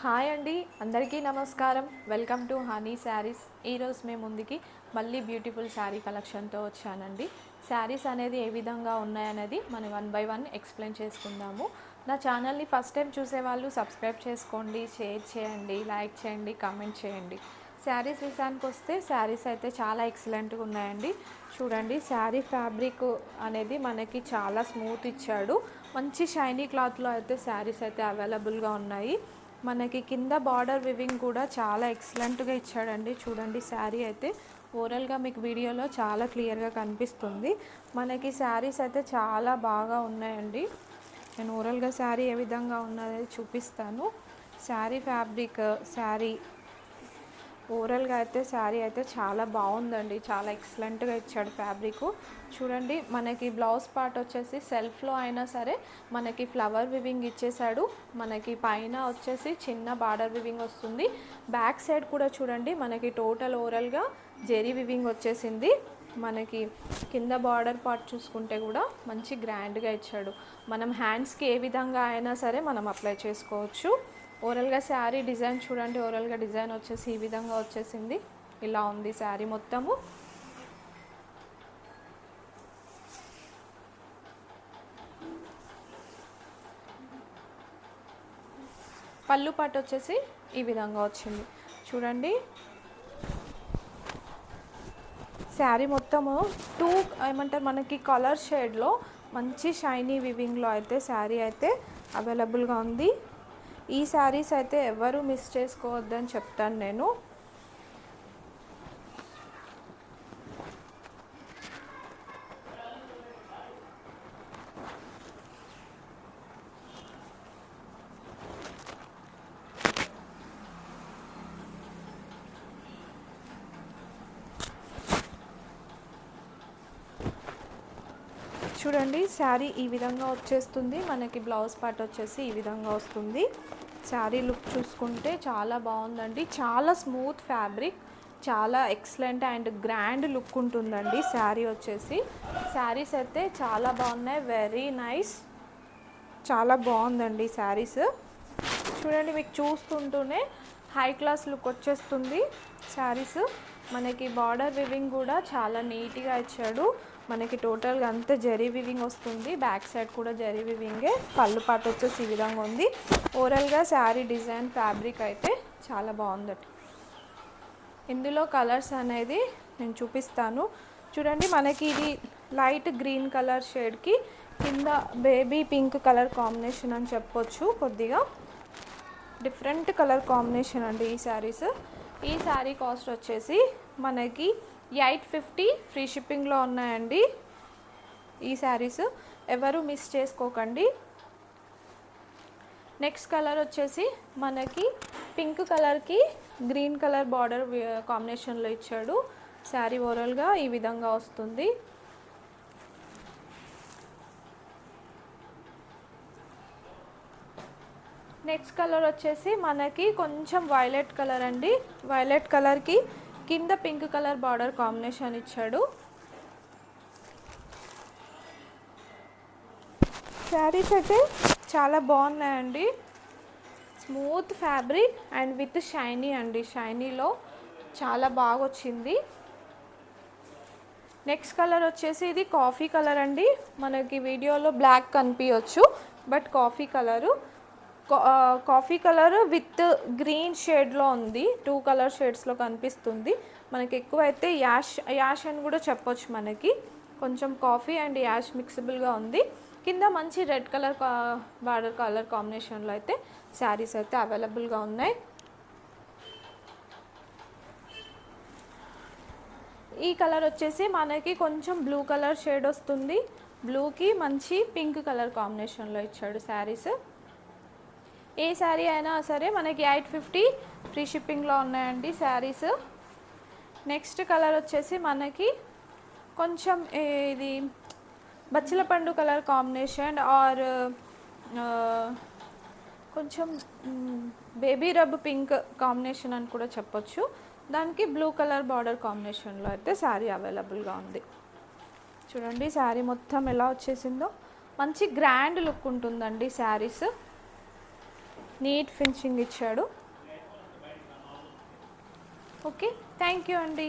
Hi అండి, అందరికీ నమస్కారం. Welcome to honey saris. ఈరోజు మేము ముందుకి మళ్ళీ బ్యూటిఫుల్ శారీ కలెక్షన్తో వచ్చానండి. శారీస్ అనేది ఏ విధంగా ఉన్నాయనేది మనం 1 బై 1 ఎక్స్ప్లెయిన్ చేసుకుందాము. నా ఛానల్ని ఫస్ట్ టైం చూసేవాళ్ళు సబ్స్క్రైబ్ చేసుకోండి, షేర్ చేయండి, లైక్ చేయండి, కామెంట్ చేయండి. శారీస్ విషయానికి వస్తే శారీస్ అయితే చాలా ఎక్సలెంట్గా ఉన్నాయండి. చూడండి, శారీ ఫ్యాబ్రిక్ అనేది మనకి చాలా స్మూత్ ఇచ్చాడు. మంచి షైనీ క్లాత్లో అయితే శారీస్ అయితే అవైలబుల్గా ఉన్నాయి. మనకి కింద బార్డర్ వివింగ్ కూడా చాలా ఎక్సలెంట్గా ఇచ్చాడండి. చూడండి, శారీ అయితే ఓవరాల్గా మీకు వీడియోలో చాలా క్లియర్గా కనిపిస్తుంది. మనకి శారీస్ అయితే చాలా బాగా ఉన్నాయండి. నేను ఓవరాల్గా శారీ ఏ విధంగా ఉన్నది చూపిస్తాను. శారీ ఫ్యాబ్రిక్, శారీ ఓవరాల్గా అయితే శారీ అయితే చాలా బాగుందండి. చాలా ఎక్సలెంట్గా ఇచ్చాడు ఫ్యాబ్రిక్. చూడండి, మనకి బ్లౌజ్ పార్ట్ వచ్చేసి సెల్ఫ్లో అయినా సరే మనకి ఫ్లవర్ వివింగ్ ఇచ్చేసాడు. మనకి పైన వచ్చేసి చిన్న బార్డర్ వివింగ్ వస్తుంది. బ్యాక్ సైడ్ కూడా చూడండి, మనకి టోటల్ ఓవరాల్గా జెరీ వివింగ్ వచ్చేసింది. మనకి కింద బార్డర్ పార్ట్ చూసుకుంటే కూడా మంచి గ్రాండ్గా ఇచ్చాడు. మనం హ్యాండ్స్కి ఏ విధంగా అయినా సరే మనం అప్లై చేసుకోవచ్చు. ఓవరాల్గా శారీ డిజైన్ చూడండి. ఓవరాల్గా డిజైన్ వచ్చేసి ఈ విధంగా వచ్చేసింది. ఇలా ఉంది శారీ మొత్తము. పళ్ళు పాటు వచ్చేసి ఈ విధంగా వచ్చింది. చూడండి, శారీ మొత్తము ఏమంటారు మనకి కలర్ షేడ్లో మంచి షైనీ వివింగ్లో అయితే శారీ అయితే అవైలబుల్గా ఉంది. ఈ శారీస్ అయితే ఎవరు మిస్ చేసుకోవద్దని చెప్తాను నేను. చూడండి, శారీ ఈ విధంగా వచ్చేస్తుంది. మనకి బ్లౌజ్ పార్ట్ వచ్చేసి ఈ విధంగా వస్తుంది. శారీ లుక్ చూసుకుంటే చాలా బాగుందండి. చాలా స్మూత్ ఫ్యాబ్రిక్, చాలా ఎక్సలెంట్ అండ్ గ్రాండ్ లుక్ ఉంటుందండి శారీ వచ్చేసి. శారీస్ అయితే చాలా బాగున్నాయి, వెరీ నైస్, చాలా బాగుందండి శారీస్. చూడండి, మీకు చూస్తుంటూనే హై క్లాస్ లుక్ వచ్చేస్తుంది శారీస్. మనకి బార్డర్ వివింగ్ కూడా చాలా నీట్గా ఇచ్చాడు. మనకి టోటల్గా అంతా జరీ వివింగ్ వస్తుంది. బ్యాక్ సైడ్ కూడా జరీ వివింగే. పళ్ళు పాటు వచ్చేసి ఈ విధంగా ఉంది. ఓవరాల్గా శారీ డిజైన్ ఫ్యాబ్రిక్ అయితే చాలా బాగుందట. ఇందులో కలర్స్ అనేది నేను చూపిస్తాను. చూడండి, మనకి ఇది లైట్ గ్రీన్ కలర్ షేడ్కి కింద బేబీ పింక్ కలర్ కాంబినేషన్ అని చెప్పొచ్చు. కొద్దిగా డిఫరెంట్ కలర్ కాంబినేషన్ అండి ఈ శారీస్. ఈ శారీ కాస్ట్ వచ్చేసి మనకి 850 ఫ్రీ షిప్పింగ్లో ఉన్నాయండి ఈ శారీస్. ఎవరు మిస్ చేసుకోకండి. నెక్స్ట్ కలర్ వచ్చేసి మనకి పింక్ కలర్కి గ్రీన్ కలర్ బార్డర్ కాంబినేషన్లో ఇచ్చాడు. శారీ ఓవరాల్గా ఈ విధంగా వస్తుంది. నెక్స్ట్ కలర్ వచ్చేసి మనకి కొంచెం వైలెట్ కలర్ అండి. వైలెట్ కలర్కి కింద పింక్ కలర్ బార్డర్ కాంబినేషన్ ఇచ్చాడు. శారీస్ అయితే చాలా బాగున్నాయండి. Smooth fabric and with shiny అండి. షైనీలో చాలా బాగా వచ్చింది. నెక్స్ట్ కలర్ వచ్చేసి ఇది కాఫీ కలర్ అండి. మనకి వీడియోలో బ్లాక్ కనిపించవచ్చు, but coffee colour with green షేడ్లో ఉంది. 2 కలర్ షేడ్స్లో కనిపిస్తుంది. మనకి ఎక్కువైతే యాష్ అని కూడా చెప్పొచ్చు. మనకి కొంచెం కాఫీ అండ్ యాష్ మిక్సిబుల్గా ఉంది. కింద మంచి రెడ్ కలర్ బార్డర్ కలర్ కాంబినేషన్లో అయితే శారీస్ అయితే అవైలబుల్గా ఉన్నాయి. ఈ కలర్ వచ్చేసి మనకి కొంచెం బ్లూ కలర్ షేడ్ వస్తుంది. బ్లూకి మంచి పింక్ కలర్ కాంబినేషన్లో ఇచ్చాడు శారీస్. ఏ శారీ అయినా సరే మనకి 850 ఫ్రీ షిప్పింగ్లో ఉన్నాయండి శారీస్. నెక్స్ట్ కలర్ వచ్చేసి మనకి కొంచెం ఇది బచ్చల పండు కలర్ కాంబినేషన్ ఆర్ కొంచెం బేబీ రబ్ పింక్ కాంబినేషన్ అని కూడా చెప్పొచ్చు. దానికి బ్లూ కలర్ బార్డర్ కాంబినేషన్లో అయితే శారీ అవైలబుల్గా ఉంది. చూడండి, శారీ మొత్తం ఎలా వచ్చేసిందో. మంచి గ్రాండ్ లుక్ ఉంటుందండి శారీస్. నీట్ ఫినిషింగ్ ఇచ్చాడు. ఓకే, థ్యాంక్ యూ అండి.